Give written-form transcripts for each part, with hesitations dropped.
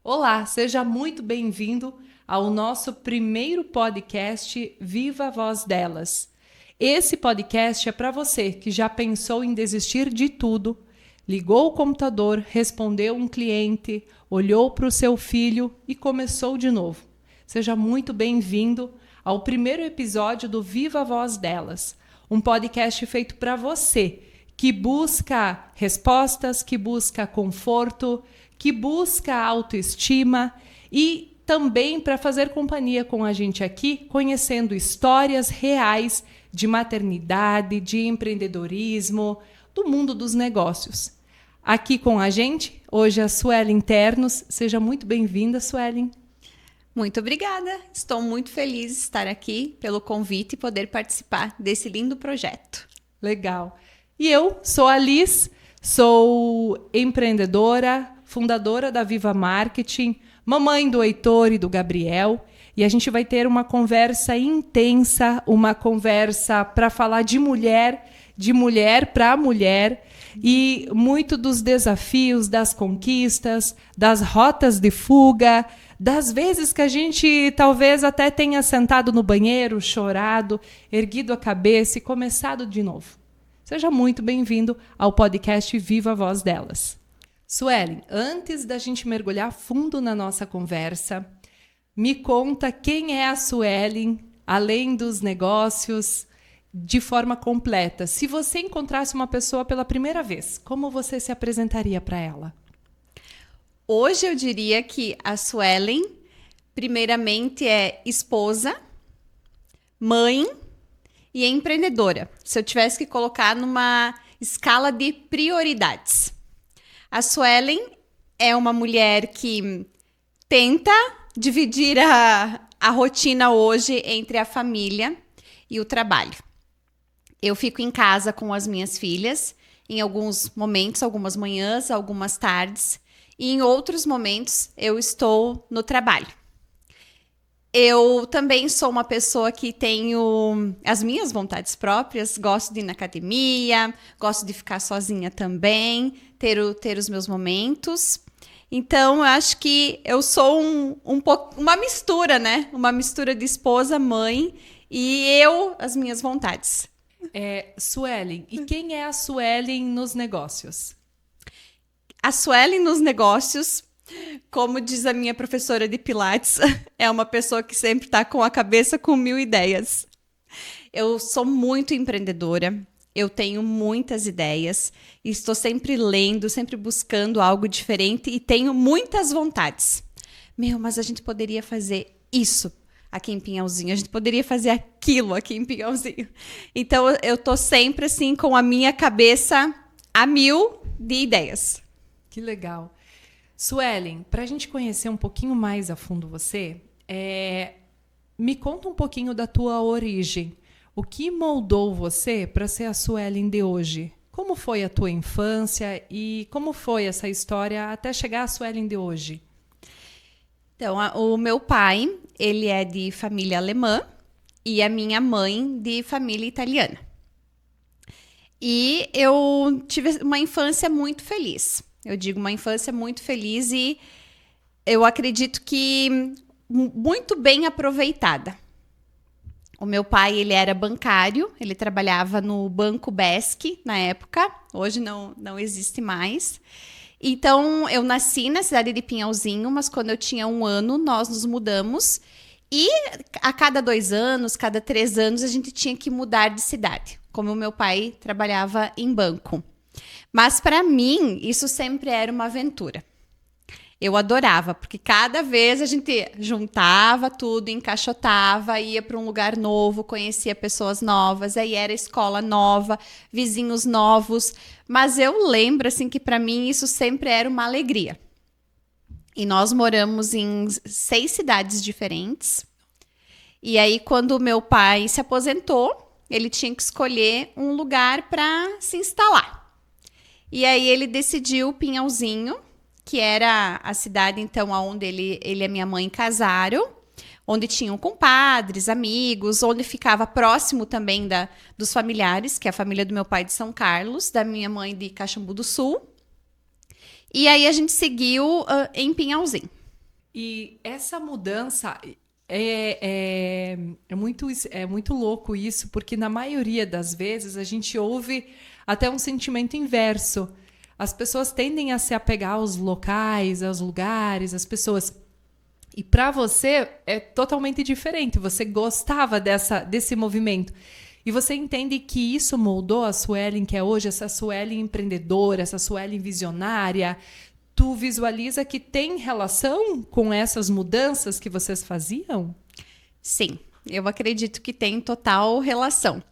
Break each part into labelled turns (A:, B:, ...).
A: Olá, seja muito bem-vindo ao nosso primeiro podcast Viva a Voz Delas. Esse podcast é para você que já pensou em desistir de tudo, ligou o computador, respondeu um cliente, olhou para o seu filho e começou de novo. Seja muito bem-vindo ao primeiro episódio do Viva a Voz Delas, um podcast feito para você que busca respostas, que busca conforto, que busca autoestima e também para fazer companhia com a gente aqui, conhecendo histórias reais de maternidade, de empreendedorismo, do mundo dos negócios. Aqui com a gente, hoje a Suelen Ternos. Seja muito bem-vinda, Suelen.
B: Muito obrigada. Estou muito feliz de estar aqui pelo convite e poder participar desse lindo projeto.
A: Legal. E eu sou a Liz, sou empreendedora, fundadora da Viva Marketing, mamãe do Heitor e do Gabriel, e a gente vai ter uma conversa intensa, uma conversa para falar de mulher para mulher, e muito dos desafios, das conquistas, das rotas de fuga, das vezes que a gente talvez até tenha sentado no banheiro, chorado, erguido a cabeça e começado de novo. Seja muito bem-vindo ao podcast Viva a Voz Delas. Suelen, antes da gente mergulhar fundo na nossa conversa, me conta quem é a Suelen, além dos negócios, de forma completa. Se você encontrasse uma pessoa pela primeira vez, como você se apresentaria para ela?
B: Hoje eu diria que a Suelen, primeiramente, é esposa, mãe e empreendedora. Se eu tivesse que colocar numa escala de prioridades. A Suelen é uma mulher que tenta dividir a rotina hoje entre a família e o trabalho. Eu fico em casa com as minhas filhas, em alguns momentos, algumas manhãs, algumas tardes, e em outros momentos eu estou no trabalho. Eu também sou uma pessoa que tenho as minhas vontades próprias, gosto de ir na academia, gosto de ficar sozinha também, ter os meus momentos. Então, eu acho que eu sou uma mistura, né? Uma mistura de esposa, mãe e as minhas vontades.
A: Suelen, e quem é a Suelen nos negócios?
B: A Suelen nos negócios, como diz a minha professora de Pilates, é uma pessoa que sempre está com a cabeça com 1000 ideias. Eu sou muito empreendedora, eu tenho muitas ideias, e estou sempre lendo, sempre buscando algo diferente e tenho muitas vontades. Mas a gente poderia fazer isso aqui em Pinhalzinho, a gente poderia fazer aquilo aqui em Pinhalzinho. Então eu estou sempre assim com a minha cabeça a 1000 de ideias.
A: Que legal. Suelen, para a gente conhecer um pouquinho mais a fundo você, me conta um pouquinho da tua origem. O que moldou você para ser a Suelen de hoje? Como foi a tua infância e como foi essa história até chegar à Suelen de hoje?
B: Então, o meu pai, ele é de família alemã e a minha mãe de família italiana. E eu tive uma infância muito feliz. Eu digo uma infância muito feliz e eu acredito que muito bem aproveitada. O meu pai, ele era bancário, ele trabalhava no Banco Besc na época, hoje não existe mais. Então, eu nasci na cidade de Pinhalzinho, mas quando eu tinha 1 ano, nós nos mudamos. E a cada 2 anos, cada 3 anos, a gente tinha que mudar de cidade, como o meu pai trabalhava em banco. Mas para mim, isso sempre era uma aventura. Eu adorava, porque cada vez a gente juntava tudo, encaixotava, ia para um lugar novo, conhecia pessoas novas, aí era escola nova, vizinhos novos. Mas eu lembro assim que para mim isso sempre era uma alegria. E nós moramos em 6 cidades diferentes. E aí, quando o meu pai se aposentou, ele tinha que escolher um lugar para se instalar. E aí ele decidiu Pinhalzinho, que era a cidade, então, onde ele e a minha mãe casaram, onde tinham compadres, amigos, onde ficava próximo também dos familiares, que é a família do meu pai de São Carlos, da minha mãe de Caxambu do Sul. E aí a gente seguiu em Pinhalzinho.
A: E essa mudança é muito louco isso, porque na maioria das vezes a gente ouve até um sentimento inverso. As pessoas tendem a se apegar aos locais, aos lugares, às pessoas. E para você é totalmente diferente. Você gostava desse movimento. E você entende que isso moldou a Suelen, que é hoje essa Suelen empreendedora, essa Suelen visionária. Tu visualiza que tem relação com essas mudanças que vocês faziam?
B: Sim, eu acredito que tem total relação.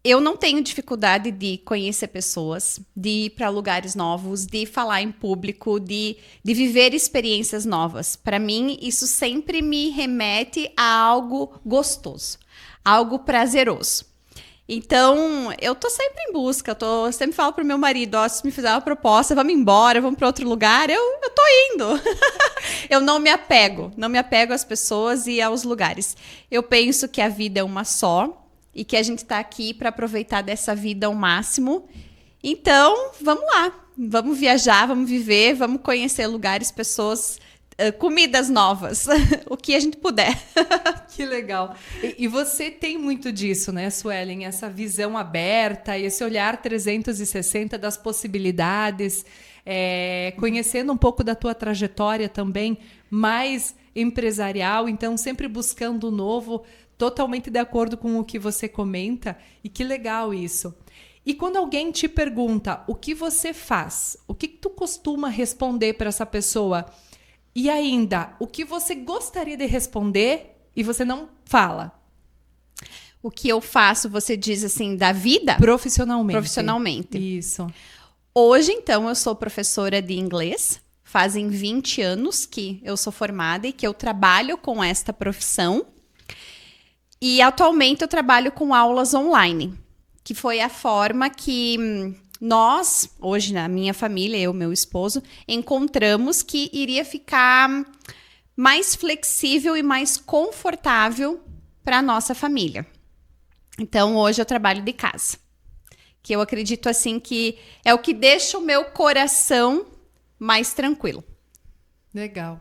B: Eu não tenho dificuldade de conhecer pessoas, de ir para lugares novos, de falar em público, de viver experiências novas. Para mim, isso sempre me remete a algo gostoso, algo prazeroso. Então, eu tô sempre em busca, sempre falo pro meu marido, ó, se me fizer uma proposta, vamos embora, vamos para outro lugar, eu tô indo. Eu não me apego às pessoas e aos lugares. Eu penso que a vida é uma só e que a gente tá aqui para aproveitar dessa vida ao máximo. Então, vamos lá, vamos viajar, vamos viver, vamos conhecer lugares, pessoas, comidas novas, o que a gente puder.
A: Que legal. E você tem muito disso, né, Suelen? Essa visão aberta, esse olhar 360 das possibilidades, conhecendo um pouco da tua trajetória também, mais empresarial, então sempre buscando o novo, totalmente de acordo com o que você comenta. E que legal isso. E quando alguém te pergunta o que você faz, o que tu costuma responder para essa pessoa? E ainda, o que você gostaria de responder e você não fala?
B: O que eu faço, você diz assim, da vida?
A: Profissionalmente.
B: Profissionalmente.
A: Isso.
B: Hoje, então, eu sou professora de inglês. Fazem 20 anos que eu sou formada e que eu trabalho com esta profissão. E atualmente eu trabalho com aulas online, que foi a forma que nós, hoje na minha família, eu e meu esposo, encontramos que iria ficar mais flexível e mais confortável para a nossa família. Então, hoje eu trabalho de casa, que eu acredito assim que é o que deixa o meu coração mais tranquilo.
A: Legal.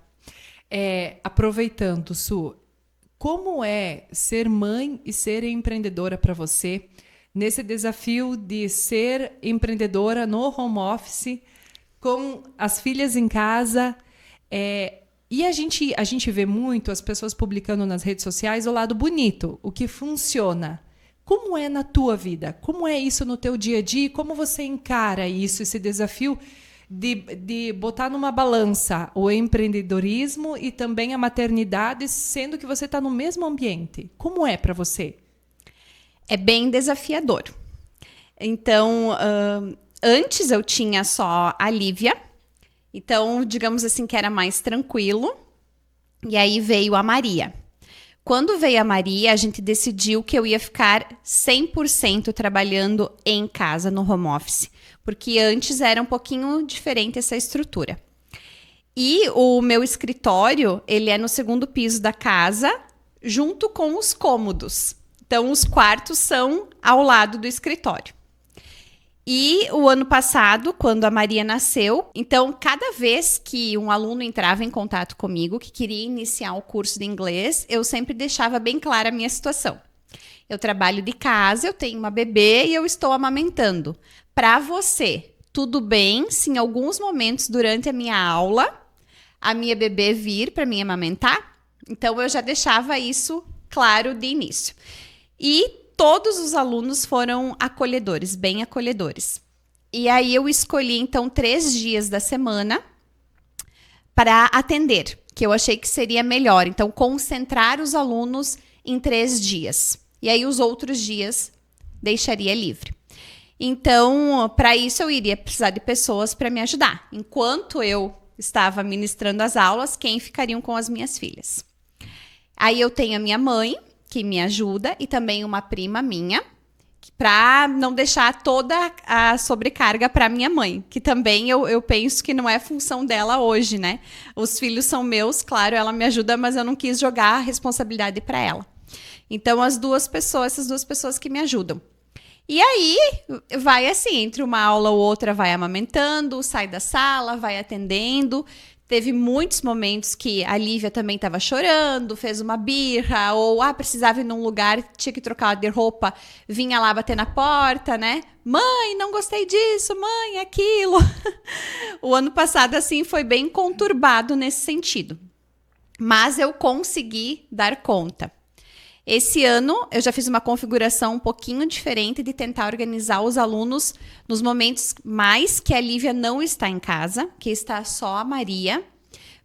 A: Aproveitando, Su, como é ser mãe e ser empreendedora para você? Nesse desafio de ser empreendedora no home office, com as filhas em casa. E a gente vê muito as pessoas publicando nas redes sociais o lado bonito, o que funciona. Como é na tua vida? Como é isso no teu dia a dia? Como você encara isso, esse desafio de botar numa balança o empreendedorismo e também a maternidade, sendo que você está no mesmo ambiente? Como é para você?
B: É bem desafiador. Então, antes eu tinha só a Lívia. Então, digamos assim, que era mais tranquilo. E aí veio a Maria. Quando veio a Maria, a gente decidiu que eu ia ficar 100% trabalhando em casa, no home office. Porque antes era um pouquinho diferente essa estrutura. E o meu escritório, ele é no segundo piso da casa, junto com os cômodos. Então, os quartos são ao lado do escritório. E o ano passado, quando a Maria nasceu, então, cada vez que um aluno entrava em contato comigo, que queria iniciar o curso de inglês, eu sempre deixava bem clara a minha situação. Eu trabalho de casa, eu tenho uma bebê e eu estou amamentando. Para você, tudo bem se em alguns momentos durante a minha aula, a minha bebê vir para mim amamentar? Então, eu já deixava isso claro de início. E todos os alunos foram acolhedores, bem acolhedores. E aí eu escolhi, então, 3 dias da semana para atender, que eu achei que seria melhor. Então, concentrar os alunos em 3 dias. E aí os outros dias deixaria livre. Então, para isso eu iria precisar de pessoas para me ajudar. Enquanto eu estava ministrando as aulas, quem ficariam com as minhas filhas? Aí eu tenho a minha mãe, que me ajuda, e também uma prima minha, para não deixar toda a sobrecarga para minha mãe, que também eu penso que não é função dela hoje, né? Os filhos são meus, claro, ela me ajuda, mas eu não quis jogar a responsabilidade para ela. Então, essas duas pessoas que me ajudam. E aí, vai assim, entre uma aula ou outra, vai amamentando, sai da sala, vai atendendo. Teve muitos momentos que a Lívia também estava chorando, fez uma birra, ou precisava ir num lugar, tinha que trocar de roupa, vinha lá bater na porta, né? Mãe, não gostei disso, mãe, aquilo. O ano passado, assim, foi bem conturbado nesse sentido. Mas eu consegui dar conta. Esse ano, eu já fiz uma configuração um pouquinho diferente de tentar organizar os alunos nos momentos mais que a Lívia não está em casa, que está só a Maria,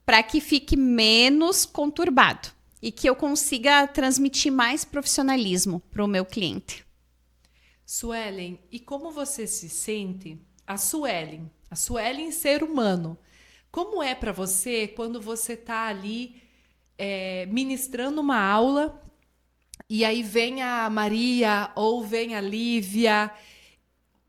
B: para que fique menos conturbado e que eu consiga transmitir mais profissionalismo para o meu cliente.
A: Suelen, e como você se sente, a Suelen ser humano, como é para você quando você está ali ministrando uma aula e aí vem a Maria ou vem a Lívia?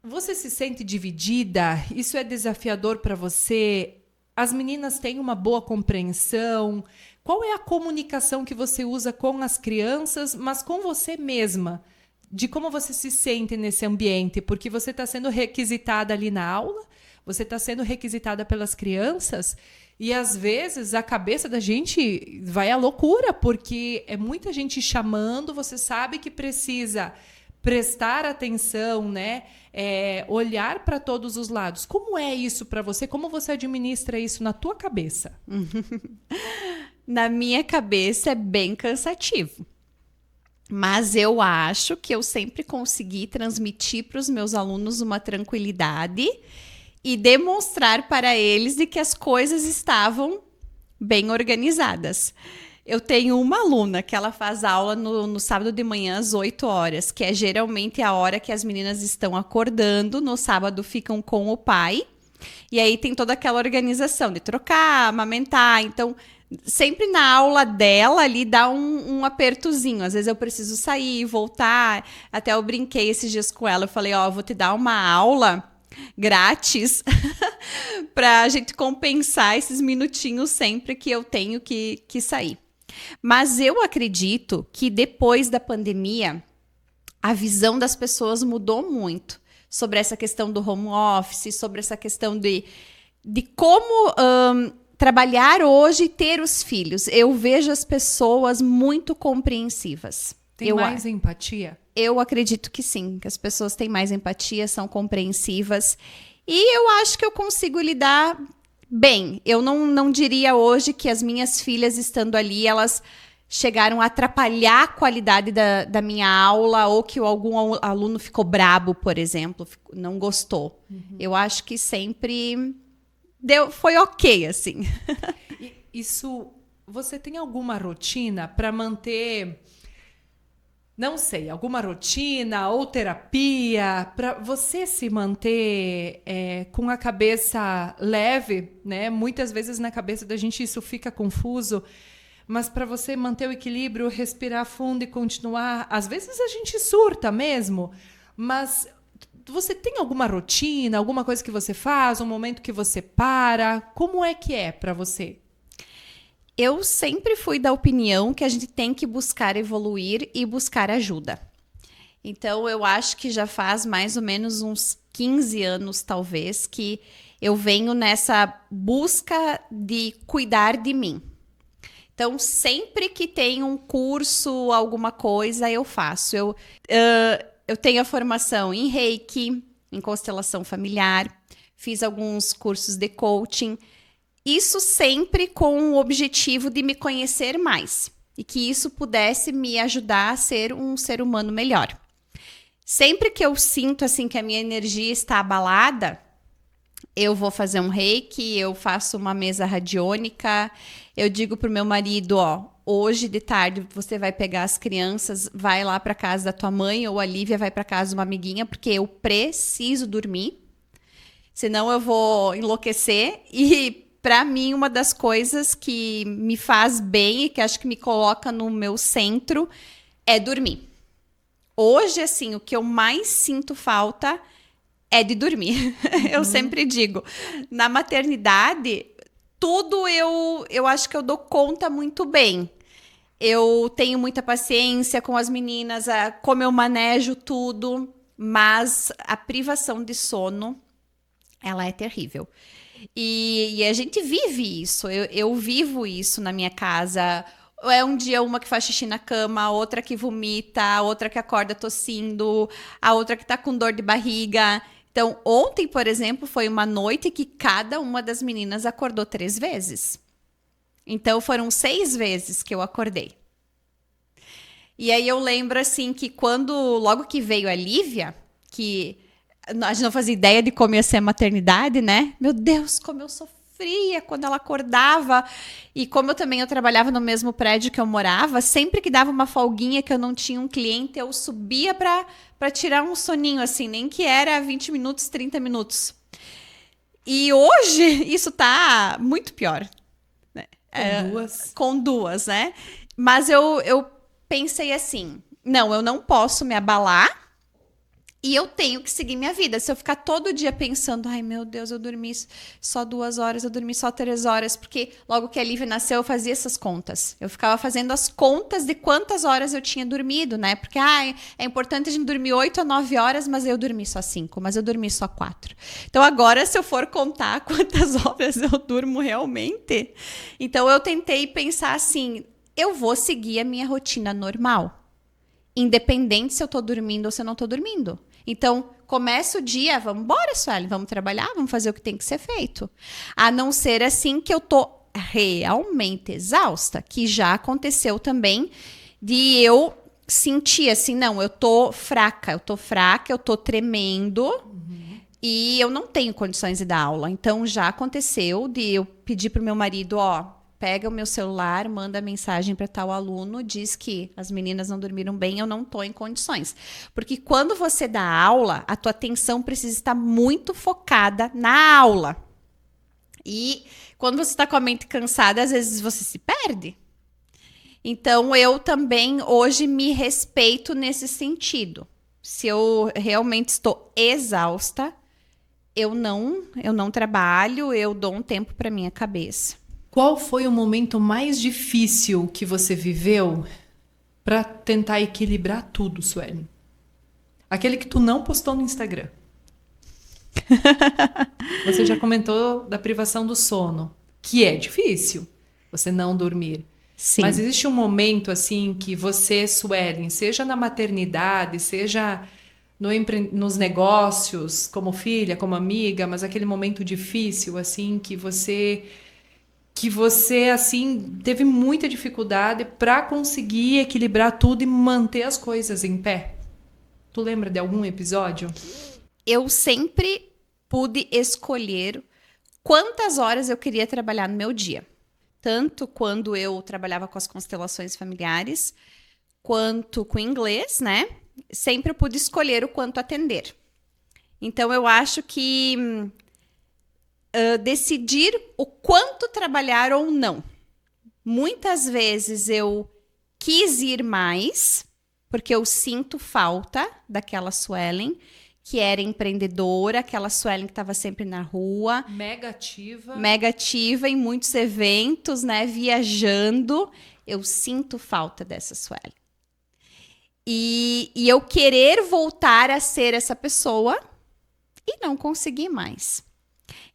A: Você se sente dividida? Isso é desafiador para você? As meninas têm uma boa compreensão? Qual é a comunicação que você usa com as crianças, mas com você mesma? De como você se sente nesse ambiente? Porque você está sendo requisitada ali na aula, você está sendo requisitada pelas crianças, e às vezes a cabeça da gente vai à loucura, porque é muita gente chamando, você sabe que precisa prestar atenção, né? Olhar para todos os lados. Como é isso para você? Como você administra isso na tua cabeça?
B: Na minha cabeça é bem cansativo. Mas eu acho que eu sempre consegui transmitir para os meus alunos uma tranquilidade e demonstrar para eles de que as coisas estavam bem organizadas. Eu tenho uma aluna que ela faz aula no sábado de manhã às 8 horas, que é geralmente a hora que as meninas estão acordando. No sábado ficam com o pai. E aí tem toda aquela organização de trocar, amamentar. Então, sempre na aula dela ali dá um apertozinho. Às vezes eu preciso sair, voltar. Até eu brinquei esses dias com ela. Eu falei, eu vou te dar uma aula grátis para a gente compensar esses minutinhos sempre que eu tenho que sair. Mas eu acredito que depois da pandemia, a visão das pessoas mudou muito sobre essa questão do home office, sobre essa questão de como trabalhar hoje e ter os filhos. Eu vejo as pessoas muito compreensivas.
A: Tem mais empatia?
B: Eu acredito que sim, que as pessoas têm mais empatia, são compreensivas. E eu acho que eu consigo lidar bem. Eu não diria hoje que as minhas filhas estando ali, elas chegaram a atrapalhar a qualidade da minha aula ou que algum aluno ficou brabo, por exemplo, não gostou. Eu acho que sempre foi ok, assim.
A: Isso, você tem alguma rotina para manter, não sei, alguma rotina ou terapia para você se manter com a cabeça leve, né? Muitas vezes na cabeça da gente isso fica confuso, mas para você manter o equilíbrio, respirar fundo e continuar. Às vezes a gente surta mesmo, mas você tem alguma rotina, alguma coisa que você faz, um momento que você para? Como é que é para você?
B: Eu sempre fui da opinião que a gente tem que buscar evoluir e buscar ajuda. Então, eu acho que já faz mais ou menos uns 15 anos, talvez, que eu venho nessa busca de cuidar de mim. Então, sempre que tem um curso, alguma coisa, eu faço. Eu tenho a formação em Reiki, em constelação familiar, fiz alguns cursos de coaching. Isso sempre com o objetivo de me conhecer mais e que isso pudesse me ajudar a ser um ser humano melhor. Sempre que eu sinto assim que a minha energia está abalada, eu vou fazer um reiki, eu faço uma mesa radiônica, eu digo pro meu marido, hoje de tarde você vai pegar as crianças, vai lá para casa da tua mãe ou a Lívia vai para casa de uma amiguinha, porque eu preciso dormir, senão eu vou enlouquecer. E para mim, uma das coisas que me faz bem e que acho que me coloca no meu centro é dormir. Hoje, assim, o que eu mais sinto falta é de dormir. Eu sempre digo, na maternidade, tudo eu acho que eu dou conta muito bem. Eu tenho muita paciência com as meninas, como eu manejo tudo, mas a privação de sono, ela é terrível. E a gente vive isso, eu vivo isso na minha casa. É um dia uma que faz xixi na cama, a outra que vomita, a outra que acorda tossindo, a outra que tá com dor de barriga. Então, ontem, por exemplo, foi uma noite que cada uma das meninas acordou 3 vezes. Então, foram 6 vezes que eu acordei. E aí eu lembro, assim, que logo que veio a Lívia, que a gente não fazia ideia de como ia ser a maternidade, né? Meu Deus, como eu sofria quando ela acordava. E como eu trabalhava no mesmo prédio que eu morava, sempre que dava uma folguinha que eu não tinha um cliente, eu subia para tirar um soninho, assim, nem que era 20 minutos, 30 minutos. E hoje isso tá muito pior. Com duas, né? Mas eu pensei assim, não, eu não posso me abalar e eu tenho que seguir minha vida. Se eu ficar todo dia pensando, ai meu Deus, eu dormi só 2 horas, eu dormi só 3 horas, porque logo que a Lívia nasceu eu fazia essas contas. Eu ficava fazendo as contas de quantas horas eu tinha dormido, né? Porque é importante a gente dormir 8 a 9 horas, mas eu dormi só 5, mas eu dormi só 4. Então agora, se eu for contar quantas horas eu durmo realmente, então eu tentei pensar assim, eu vou seguir a minha rotina normal, independente se eu tô dormindo ou se eu não tô dormindo. Então, começa o dia, vamos embora, Suelen, vamos trabalhar, vamos fazer o que tem que ser feito. A não ser assim que eu tô realmente exausta, que já aconteceu também de eu sentir assim, não, eu tô fraca, eu tô tremendo e eu não tenho condições de dar aula. Então, já aconteceu de eu pedir pro meu marido, pega o meu celular, manda mensagem para tal aluno, diz que as meninas não dormiram bem, eu não estou em condições. Porque quando você dá aula, a tua atenção precisa estar muito focada na aula. E quando você está com a mente cansada, às vezes você se perde. Então, eu também hoje me respeito nesse sentido. Se eu realmente estou exausta, eu não trabalho, eu dou um tempo para minha cabeça.
A: Qual foi o momento mais difícil que você viveu para tentar equilibrar tudo, Suelen? Aquele que tu não postou no Instagram. Você já comentou da privação do sono, que é difícil, você não dormir.
B: Sim.
A: Mas existe um momento assim que você, Suelen, seja na maternidade, seja nos negócios, como filha, como amiga, mas aquele momento difícil assim que você assim teve muita dificuldade para conseguir equilibrar tudo e manter as coisas em pé. Tu lembra de algum episódio?
B: Eu sempre pude escolher quantas horas eu queria trabalhar no meu dia. Tanto quando eu trabalhava com as constelações familiares, quanto com inglês, né? Sempre eu pude escolher o quanto atender. Então, eu acho que decidir o quanto trabalhar ou não. Muitas vezes eu quis ir mais, porque eu sinto falta daquela Suelen, que era empreendedora, aquela Suelen que estava sempre na rua.
A: Mega ativa.
B: Mega ativa em muitos eventos, né? Viajando. Eu sinto falta dessa Suelen. E eu querer voltar a ser essa pessoa e não conseguir mais.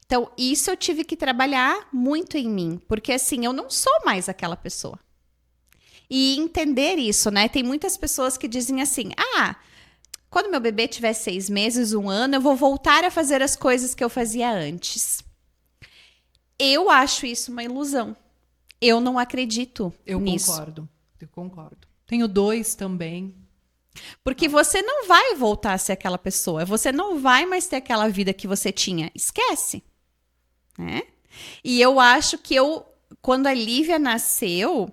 B: Então, isso eu tive que trabalhar muito em mim, porque assim, eu não sou mais aquela pessoa. E entender isso, né? Tem muitas pessoas que dizem assim, quando meu bebê tiver 6 meses, 1 ano, eu vou voltar a fazer as coisas que eu fazia antes. Eu acho isso uma ilusão. Eu não acredito nisso.
A: Eu concordo. Tenho 2 também.
B: Porque você não vai voltar a ser aquela pessoa. Você não vai mais ter aquela vida que você tinha. Esquece. Né? E eu acho que quando a Lívia nasceu,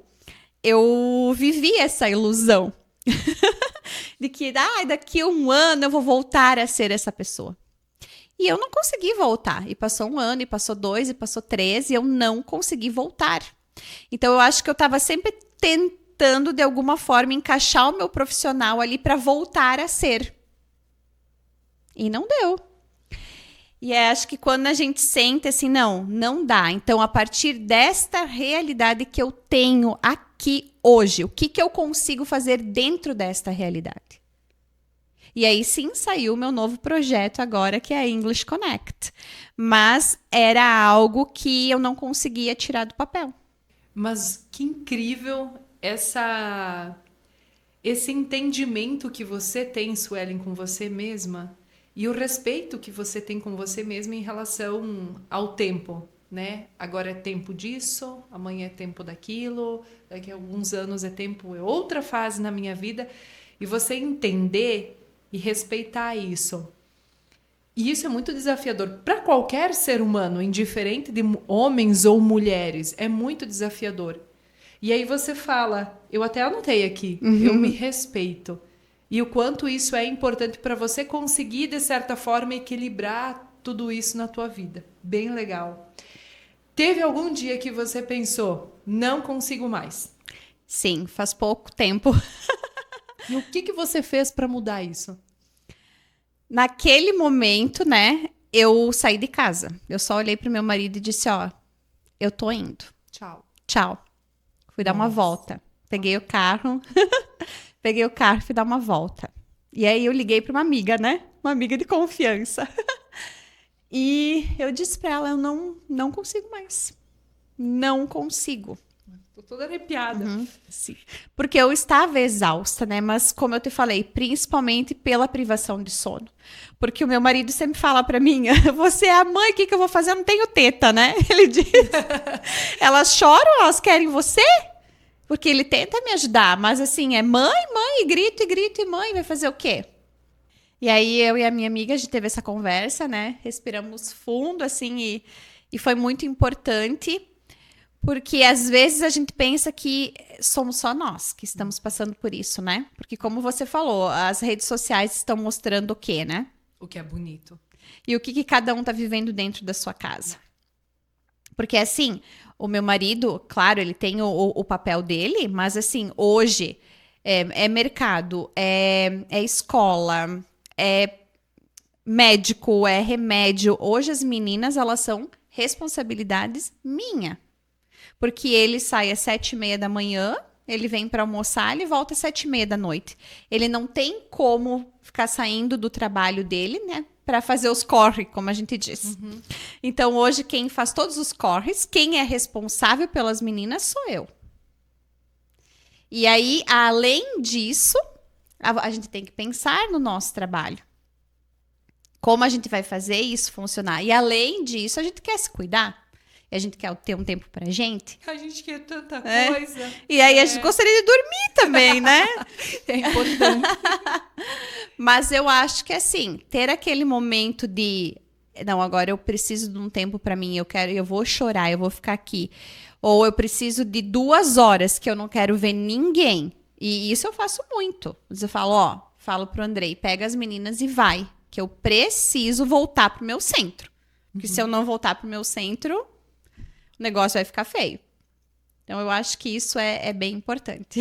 B: eu vivi essa ilusão. De que daqui a 1 ano eu vou voltar a ser essa pessoa. E eu não consegui voltar. E passou 1 ano, e passou 2, e passou 3, e eu não consegui voltar. Então eu acho que eu estava sempre tentando tentando, de alguma forma, encaixar o meu profissional ali para voltar a ser. E não deu. E acho que quando a gente sente assim, não dá. Então, a partir desta realidade que eu tenho aqui hoje, o que eu consigo fazer dentro desta realidade? E aí sim saiu o meu novo projeto agora, que é a English Connect. Mas era algo que eu não conseguia tirar do papel.
A: Mas que incrível esse entendimento que você tem, Suelen, com você mesma e o respeito que você tem com você mesma em relação ao tempo, né? Agora é tempo disso, amanhã é tempo daquilo, daqui a alguns anos é outra fase na minha vida. E você entender e respeitar isso. E isso é muito desafiador para qualquer ser humano, indiferente de homens ou mulheres. É muito desafiador. E aí você fala, eu até anotei aqui, eu me respeito. E o quanto isso é importante para você conseguir, de certa forma, equilibrar tudo isso na tua vida. Bem legal. Teve algum dia que você pensou, não consigo mais?
B: Sim, faz pouco tempo.
A: E o que você fez para mudar isso?
B: Naquele momento, né, eu saí de casa. Eu só olhei pro meu marido e disse, eu tô indo.
A: Tchau.
B: Tchau. Fui dar uma volta. Peguei o carro. Peguei o carro e fui dar uma volta. E aí eu liguei para uma amiga, né? Uma amiga de confiança. E eu disse para ela, eu não consigo mais. Não consigo.
A: Tô toda arrepiada.
B: Sim. Porque eu estava exausta, né? Mas como eu te falei, principalmente pela privação de sono. Porque o meu marido sempre fala pra mim, você é a mãe, o que eu vou fazer? Eu não tenho teta, né? Ele diz. Elas choram, elas querem você? Porque ele tenta me ajudar, mas assim, é mãe, e grito, e mãe, vai fazer o quê? E aí eu e a minha amiga, a gente teve essa conversa, né? Respiramos fundo, assim, e foi muito importante. Porque às vezes a gente pensa que somos só nós que estamos passando por isso, né? Porque como você falou, as redes sociais estão mostrando o quê, né?
A: O que é bonito.
B: E o que cada um tá vivendo dentro da sua casa. Porque assim, o meu marido, claro, ele tem o papel dele, mas assim, hoje é mercado, é escola, é médico, é remédio. Hoje as meninas, elas são responsabilidades minha. Porque ele sai às 7h30 da manhã, ele vem para almoçar, ele volta às 7h30 da noite. Ele não tem como ficar saindo do trabalho dele, né? Para fazer os corre, como a gente diz. Então, hoje, quem faz todos os corres, quem é responsável pelas meninas sou eu. E aí, além disso, a gente tem que pensar no nosso trabalho. Como a gente vai fazer isso funcionar. E além disso, a gente quer se cuidar. A gente quer ter um tempo pra gente.
A: A gente quer tanta coisa.
B: E aí a gente gostaria de dormir também, né?
A: É importante.
B: Mas eu acho que assim, ter aquele momento de não, agora eu preciso de um tempo pra mim, eu vou chorar, eu vou ficar aqui. Ou eu preciso de 2 horas que eu não quero ver ninguém. E isso eu faço muito. Eu falo pro Andrei, pega as meninas e vai. Que eu preciso voltar pro meu centro. Porque se eu não voltar pro meu centro, o negócio vai ficar feio. Então, eu acho que isso é bem importante.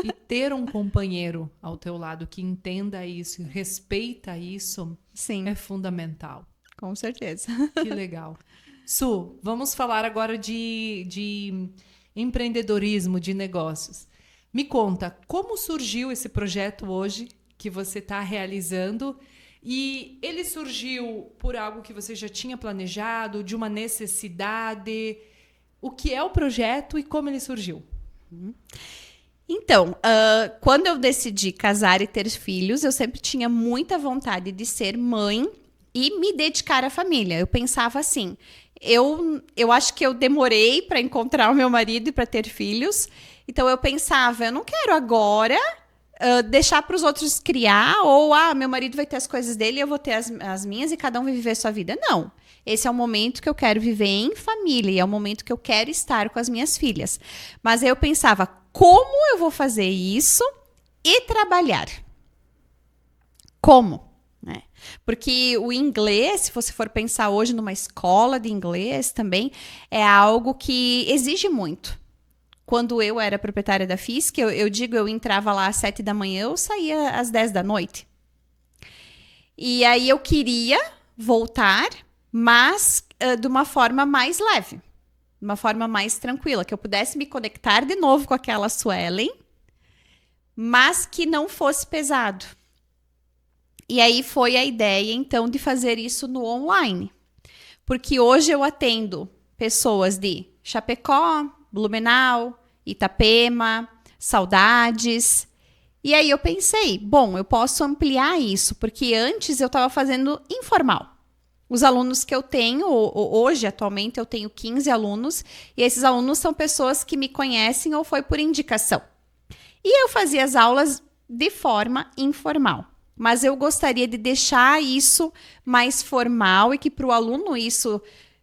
A: E ter um companheiro ao teu lado que entenda isso, respeita isso,
B: Sim,
A: é fundamental.
B: com certeza.
A: Que legal. Su, vamos falar agora de empreendedorismo, de negócios. Me conta, como surgiu esse projeto hoje que você está realizando? E ele surgiu por algo que você já tinha planejado, de uma necessidade? O que é o projeto e como ele surgiu?
B: Então, quando eu decidi casar e ter filhos, eu sempre tinha muita vontade de ser mãe e me dedicar à família. Eu pensava assim, eu acho que eu demorei para encontrar o meu marido e para ter filhos. Então, eu pensava, eu não quero agora deixar para os outros criar, ou meu marido vai ter as coisas dele e eu vou ter as minhas e cada um vai viver a sua vida. Não. Esse é o momento que eu quero viver em família e é o momento que eu quero estar com as minhas filhas. Mas aí eu pensava, como eu vou fazer isso e trabalhar? Como? Né? Porque o inglês, se você for pensar hoje numa escola de inglês também, é algo que exige muito. quando eu era proprietária da FISC, eu entrava lá às 7 da manhã, eu saía às 10 da noite. E aí eu queria voltar, mas de uma forma mais leve, de uma forma mais tranquila, que eu pudesse me conectar de novo com aquela Suelen, mas que não fosse pesado. E aí foi a ideia, então, de fazer isso no online. Porque hoje eu atendo pessoas de Chapecó, Blumenau, Itapema, Saudades. E aí eu pensei, bom, eu posso ampliar isso, porque antes eu estava fazendo informal. Os alunos que eu tenho, hoje, atualmente, eu tenho 15 alunos, e esses alunos são pessoas que me conhecem ou foi por indicação. E eu fazia as aulas de forma informal. Mas eu gostaria de deixar isso mais formal e que para o aluno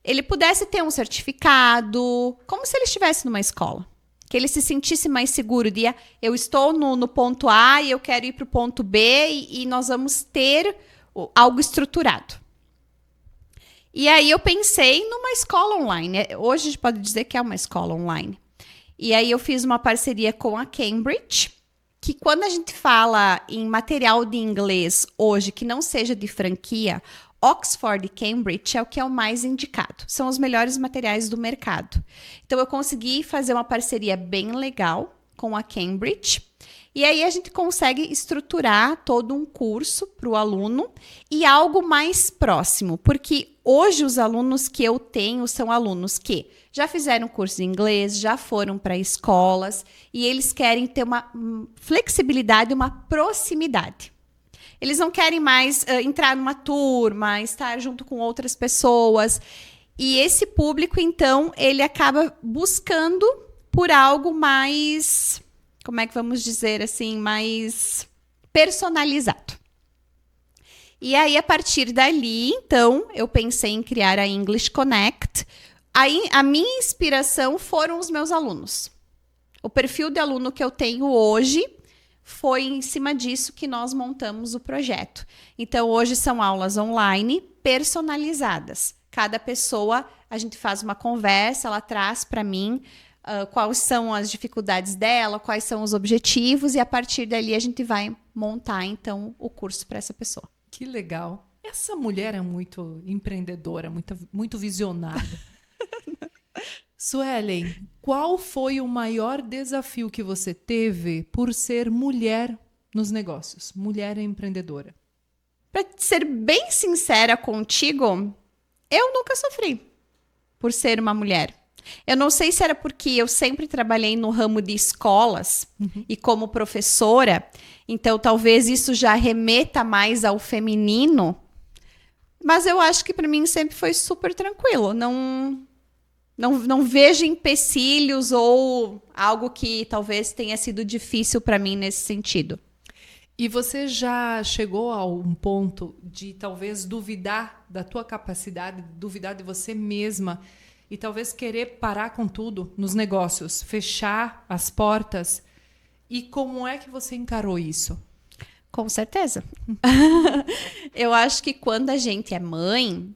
B: ele pudesse ter um certificado, como se ele estivesse numa escola. Que ele se sentisse mais seguro de eu estou no ponto A e eu quero ir para o ponto B e nós vamos ter algo estruturado. E aí eu pensei numa escola online. Hoje a gente pode dizer que é uma escola online. E aí eu fiz uma parceria com a Cambridge, que quando a gente fala em material de inglês hoje que não seja de franquia, Oxford e Cambridge é o que é o mais indicado. São os melhores materiais do mercado. Então, eu consegui fazer uma parceria bem legal com a Cambridge. E aí, a gente consegue estruturar todo um curso para o aluno e algo mais próximo. Porque hoje, os alunos que eu tenho são alunos que já fizeram curso de inglês, já foram para escolas e eles querem ter uma flexibilidade, uma proximidade. Eles não querem mais entrar numa turma, estar junto com outras pessoas. E esse público, então, ele acaba buscando por algo mais, como é que vamos dizer assim, mais personalizado. E aí, a partir dali, então, eu pensei em criar a English Connect. Aí, a minha inspiração foram os meus alunos. O perfil de aluno que eu tenho hoje foi em cima disso que nós montamos o projeto. Então, hoje são aulas online personalizadas. Cada pessoa, a gente faz uma conversa, ela traz para mim quais são as dificuldades dela, quais são os objetivos, e a partir dali a gente vai montar, então, o curso para essa pessoa.
A: Que legal. Essa mulher é muito empreendedora, muito visionária. Suelen, qual foi o maior desafio que você teve por ser mulher nos negócios, mulher empreendedora?
B: Para ser bem sincera contigo, eu nunca sofri por ser uma mulher. Eu não sei se era porque eu sempre trabalhei no ramo de escolas e como professora, então talvez isso já remeta mais ao feminino, mas eu acho que para mim sempre foi super tranquilo. Não vejo empecilhos ou algo que talvez tenha sido difícil para mim nesse sentido.
A: E você já chegou a um ponto de talvez duvidar da tua capacidade, duvidar de você mesma e talvez querer parar com tudo nos negócios, fechar as portas? E como é que você encarou isso?
B: Com certeza. Eu acho que quando a gente é mãe,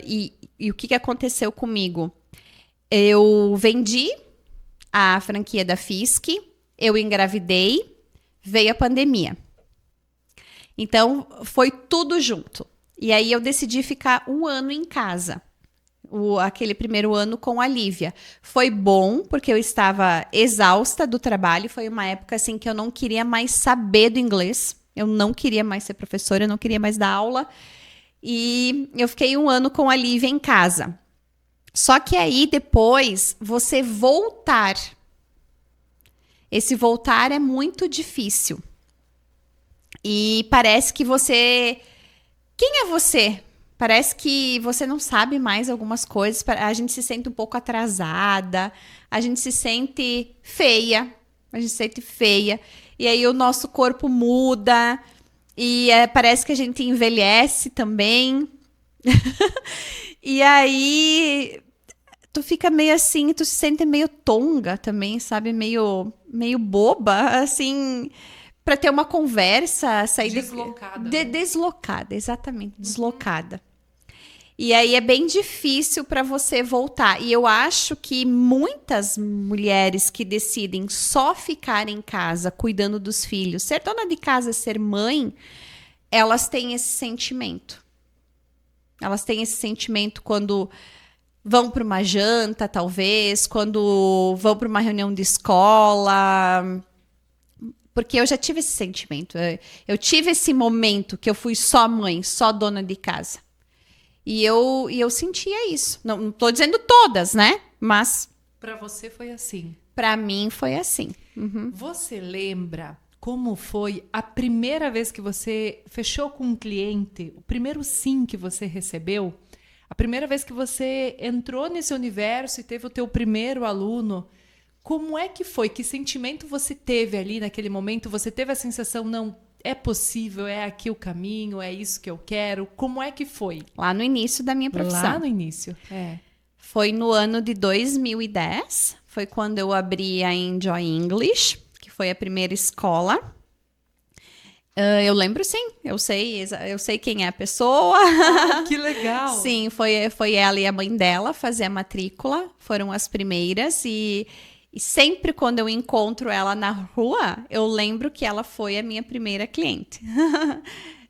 B: e o que aconteceu comigo? Eu vendi a franquia da FISC, eu engravidei, veio a pandemia. Então, foi tudo junto. E aí eu decidi ficar 1 ano em casa. Aquele primeiro ano com a Lívia. Foi bom, porque eu estava exausta do trabalho. Foi uma época assim que eu não queria mais saber do inglês. Eu não queria mais ser professora, eu não queria mais dar aula. E eu fiquei 1 ano com a Lívia em casa. Só que aí, depois, você voltar. Esse voltar é muito difícil. E parece que você... Quem é você? Parece que você não sabe mais algumas coisas. A gente se sente um pouco atrasada. A gente se sente feia. E aí o nosso corpo muda. E parece que a gente envelhece também. E aí, tu fica meio assim, tu se sente meio tonga também, sabe? Meio boba, assim, para ter uma conversa, sair...
A: Deslocada.
B: Deslocada, exatamente, deslocada. E aí é bem difícil para você voltar. E eu acho que muitas mulheres que decidem só ficar em casa cuidando dos filhos, ser dona de casa, ser mãe, elas têm esse sentimento. Elas têm esse sentimento quando vão para uma janta, talvez, quando vão para uma reunião de escola. Porque eu já tive esse sentimento. Eu tive esse momento que eu fui só mãe, só dona de casa. E eu sentia isso. Não estou dizendo todas, né? Mas
A: Para você foi assim.
B: para mim foi assim.
A: Você lembra como foi a primeira vez que você fechou com um cliente, o primeiro sim que você recebeu? A primeira vez que você entrou nesse universo e teve o teu primeiro aluno, como é que foi? Que sentimento você teve ali naquele momento? Você teve a sensação, não, é possível, é aqui o caminho, é isso que eu quero? Como é que foi?
B: Lá no início da minha profissão.
A: Lá no início,
B: Foi no ano de 2010. Foi quando eu abri a Enjoy English, que foi a primeira escola. Eu lembro, sim. Eu sei quem é a pessoa.
A: Que legal!
B: Sim, foi ela e a mãe dela fazer a matrícula. Foram as primeiras. E sempre quando eu encontro ela na rua, eu lembro que ela foi a minha primeira cliente.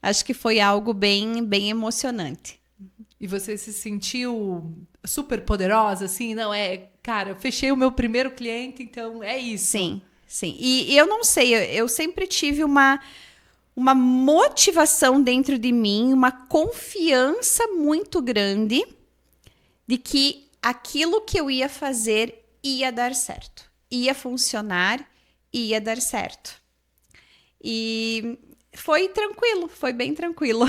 B: Acho que foi algo bem, bem emocionante.
A: E você se sentiu super poderosa, assim? Não, cara, eu fechei o meu primeiro cliente, então é isso.
B: Sim, sim. E eu não sei, eu sempre tive uma motivação dentro de mim, uma confiança muito grande de que aquilo que eu ia fazer ia dar certo, ia funcionar, ia dar certo. E foi tranquilo, foi bem tranquilo.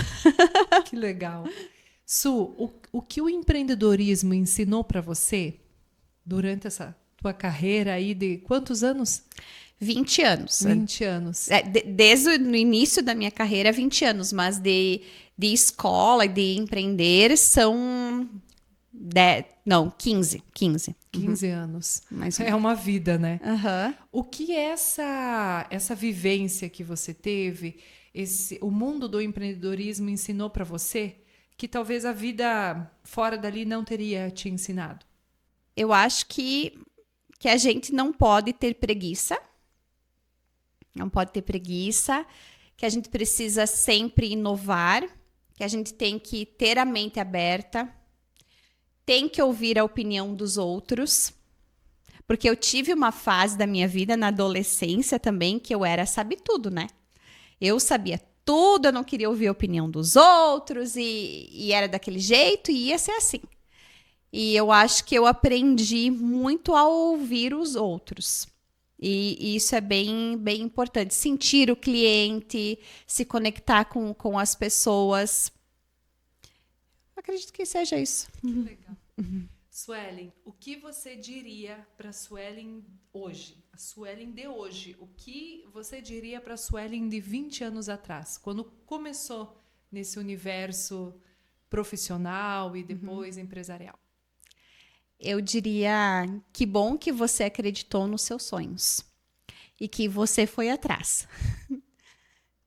A: Que legal. Su, o que o empreendedorismo ensinou para você durante essa tua carreira aí de quantos anos?
B: 20 anos.
A: 20 anos.
B: Desde o início da minha carreira, 20 anos, mas de escola, de empreender, são 15.
A: 15 anos.
B: Mais ou
A: É uma vida, né?
B: Uhum.
A: O que essa vivência que você teve, o mundo do empreendedorismo ensinou para você que talvez a vida fora dali não teria te ensinado?
B: Eu acho que a gente não pode ter preguiça. Não pode ter preguiça, que a gente precisa sempre inovar, que a gente tem que ter a mente aberta, tem que ouvir a opinião dos outros, porque eu tive uma fase da minha vida na adolescência também que eu era sabe tudo, né? Eu sabia tudo, eu não queria ouvir a opinião dos outros e era daquele jeito e ia ser assim. E eu acho que eu aprendi muito a ouvir os outros. E isso é bem, bem importante. Sentir o cliente, se conectar com as pessoas. Acredito que seja isso.
A: Legal. Suelen, o que você diria para a Suelen hoje? A Suelen de hoje. O que você diria para a Suelen de 20 anos atrás? Quando começou nesse universo profissional e depois empresarial?
B: Eu diria que bom que você acreditou nos seus sonhos e que você foi atrás.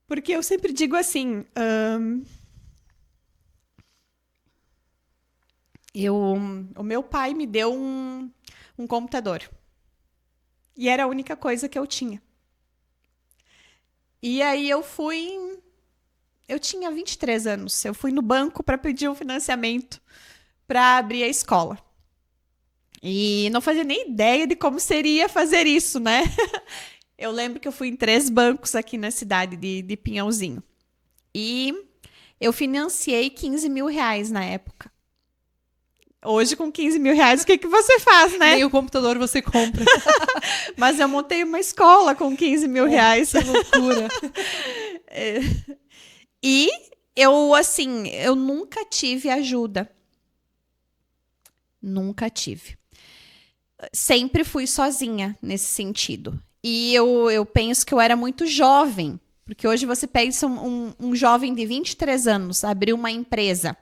B: Porque eu sempre digo assim, o meu pai me deu um computador e era a única coisa que eu tinha. E aí eu tinha 23 anos, eu fui no banco para pedir um financiamento para abrir a escola. E não fazia nem ideia de como seria fazer isso, né? Eu lembro que eu fui em 3 bancos aqui na cidade de Pinhalzinho. E eu financiei 15 mil reais na época. Hoje, com 15 mil reais, o que você faz, né?
A: Nem o computador você compra.
B: Mas eu montei uma escola com 15 mil reais.
A: Que loucura.
B: E eu nunca tive ajuda. Nunca tive. Sempre fui sozinha nesse sentido. E eu penso que eu era muito jovem, porque hoje você pega um jovem de 23 anos, abrir uma empresa.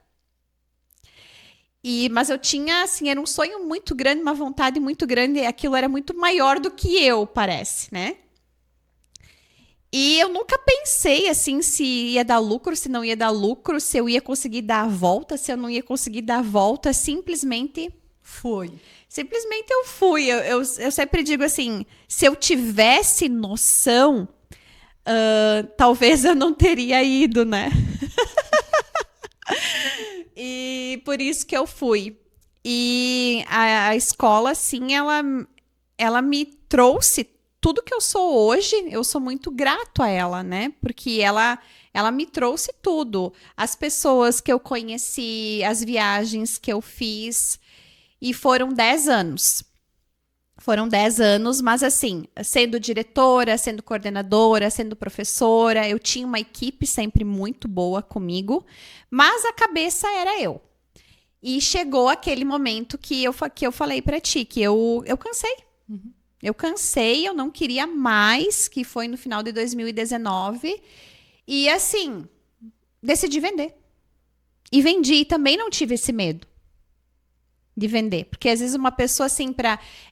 B: Mas eu tinha, assim, era um sonho muito grande, uma vontade muito grande, e aquilo era muito maior do que eu, parece, né? E eu nunca pensei, assim, se ia dar lucro, se não ia dar lucro, se eu ia conseguir dar a volta, se eu não ia conseguir dar a volta. Simplesmente eu fui. Eu sempre digo assim, se eu tivesse noção, talvez eu não teria ido, né? E por isso que eu fui. E a escola, assim, ela me trouxe tudo que eu sou hoje. Eu sou muito grato a ela, né? Porque ela me trouxe tudo. As pessoas que eu conheci, as viagens que eu fiz. E foram 10 anos. Foram 10 anos, mas assim, sendo diretora, sendo coordenadora, sendo professora, eu tinha uma equipe sempre muito boa comigo, mas a cabeça era eu. E chegou aquele momento que eu falei pra ti, que eu cansei.
A: Uhum.
B: Eu cansei, eu não queria mais, que foi no final de 2019. E assim, decidi vender. E vendi, e também não tive esse medo de vender. Porque às vezes uma pessoa assim,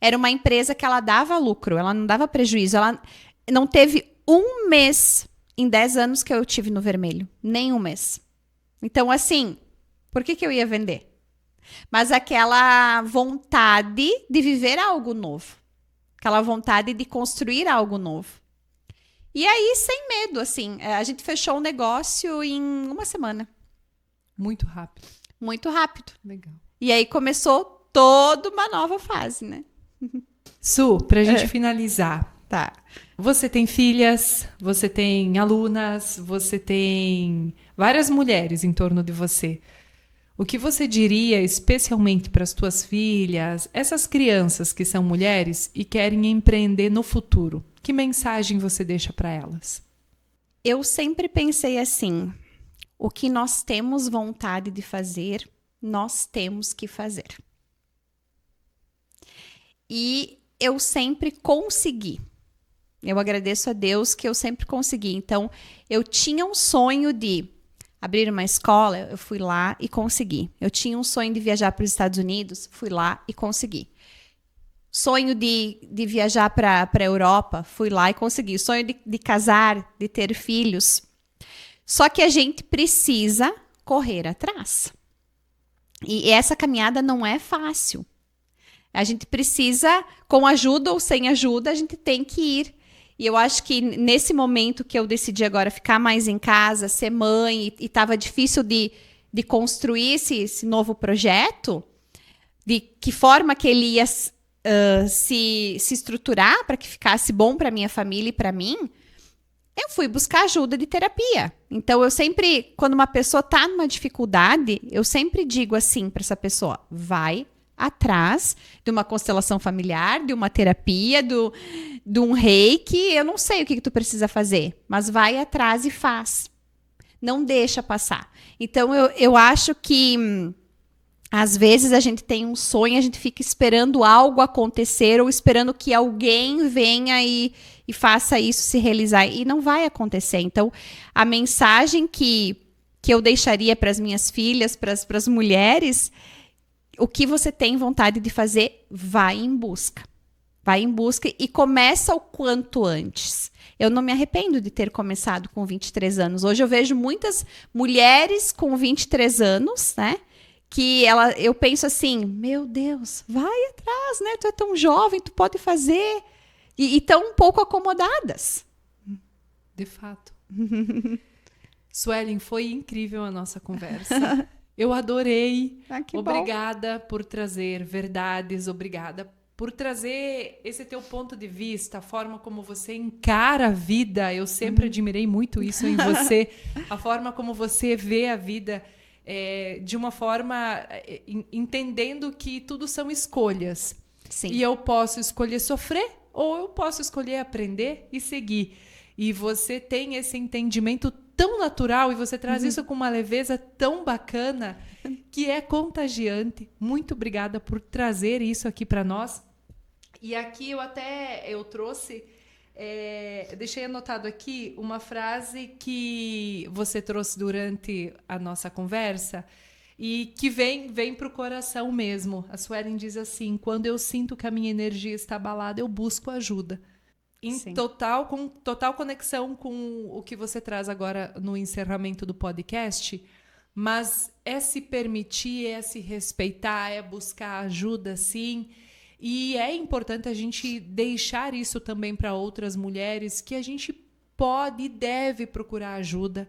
B: era uma empresa que ela dava lucro, ela não dava prejuízo. Ela não teve um mês em 10 anos que eu tive no vermelho. Nem um mês. Então, assim, por que eu ia vender? Mas aquela vontade de viver algo novo. Aquela vontade de construir algo novo. E aí, sem medo, assim, a gente fechou o negócio em uma semana.
A: Muito rápido.
B: Muito rápido.
A: Legal.
B: E aí começou toda uma nova fase, né?
A: Su, pra gente finalizar.
B: Tá.
A: Você tem filhas, você tem alunas, você tem várias mulheres em torno de você. O que você diria especialmente para as tuas filhas, essas crianças que são mulheres e querem empreender no futuro? Que mensagem você deixa para elas?
B: Eu sempre pensei assim, o que nós temos vontade de fazer, nós temos que fazer. E eu sempre consegui. Eu agradeço a Deus que eu sempre consegui. Então, eu tinha um sonho de abrir uma escola, eu fui lá e consegui. Eu tinha um sonho de viajar para os Estados Unidos, fui lá e consegui. Sonho de viajar para a Europa, fui lá e consegui. Sonho de casar, de ter filhos. Só que a gente precisa correr atrás. E essa caminhada não é fácil. A gente precisa, com ajuda ou sem ajuda, a gente tem que ir. E eu acho que nesse momento que eu decidi agora ficar mais em casa, ser mãe, e estava difícil de construir esse novo projeto, de que forma que ele ia se estruturar para que ficasse bom para minha família e para mim, eu fui buscar ajuda de terapia. Então, eu sempre, quando uma pessoa está numa dificuldade, eu sempre digo assim para essa pessoa, vai atrás de uma constelação familiar, de uma terapia, de um reiki, eu não sei o que tu precisa fazer, mas vai atrás e faz. Não deixa passar. Então, eu acho que às vezes a gente tem um sonho, a gente fica esperando algo acontecer ou esperando que alguém venha e faça isso se realizar. E não vai acontecer. Então, a mensagem que eu deixaria para as minhas filhas, para as mulheres, o que você tem vontade de fazer, vai em busca. Vai em busca e começa o quanto antes. Eu não me arrependo de ter começado com 23 anos. Hoje eu vejo muitas mulheres com 23 anos, né? Que eu penso assim, meu Deus, vai atrás, né? Tu é tão jovem, tu pode fazer. E tão um pouco acomodadas.
A: De fato. Suelen, foi incrível a nossa conversa. Eu adorei.
B: Que
A: obrigada por trazer verdades, obrigada por trazer esse teu ponto de vista, a forma como você encara a vida. Eu sempre admirei muito isso em você, a forma como você vê a vida. De uma forma entendendo que tudo são escolhas.
B: Sim.
A: E eu posso escolher sofrer ou eu posso escolher aprender e seguir. E você tem esse entendimento tão natural e você traz isso com uma leveza tão bacana que é contagiante. Muito obrigada por trazer isso aqui para nós. E aqui eu trouxe... deixei anotado aqui uma frase que você trouxe durante a nossa conversa e que vem para o coração mesmo. A Suelen diz assim, quando eu sinto que a minha energia está abalada, eu busco ajuda.
B: Sim.
A: com total conexão com o que você traz agora no encerramento do podcast, mas é se permitir, é se respeitar, é buscar ajuda, sim. E é importante a gente deixar isso também para outras mulheres, que a gente pode e deve procurar ajuda.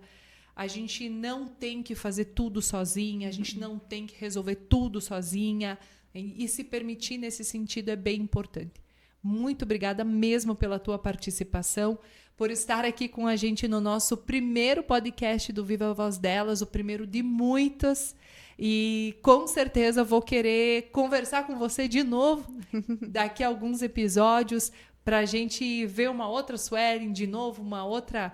A: A gente não tem que fazer tudo sozinha, a gente não tem que resolver tudo sozinha. E se permitir nesse sentido é bem importante. Muito obrigada mesmo pela tua participação, por estar aqui com a gente no nosso primeiro podcast do Viva a Voz Delas, o primeiro de muitos. E com certeza vou querer conversar com você de novo daqui a alguns episódios para a gente ver uma outra Suelen de novo, uma outra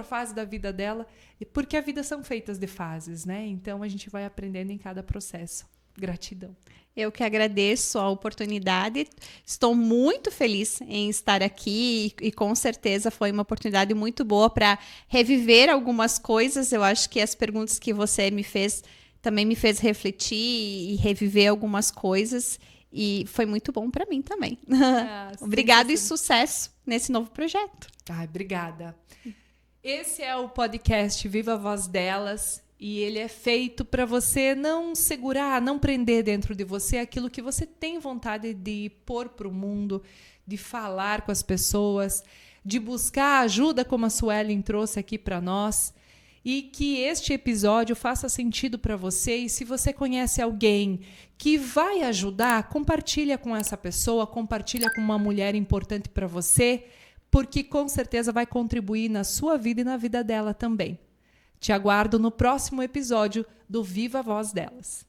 A: fase da vida dela, porque a vida são feitas de fases, né? Então a gente vai aprendendo em cada processo. Gratidão.
B: Eu que agradeço a oportunidade. Estou muito feliz em estar aqui e com certeza foi uma oportunidade muito boa para reviver algumas coisas. Eu acho que as perguntas que você me fez também me fez refletir e reviver algumas coisas e foi muito bom para mim também. Obrigado e sucesso nesse novo projeto.
A: Ai, obrigada. Esse é o podcast Viva a Voz Delas. E ele é feito para você não segurar, não prender dentro de você aquilo que você tem vontade de pôr para o mundo, de falar com as pessoas, de buscar ajuda, como a Suelen trouxe aqui para nós. E que este episódio faça sentido para você. E se você conhece alguém que vai ajudar, compartilha com essa pessoa, compartilha com uma mulher importante para você, porque com certeza vai contribuir na sua vida e na vida dela também. Te aguardo no próximo episódio do Viva a Voz Delas.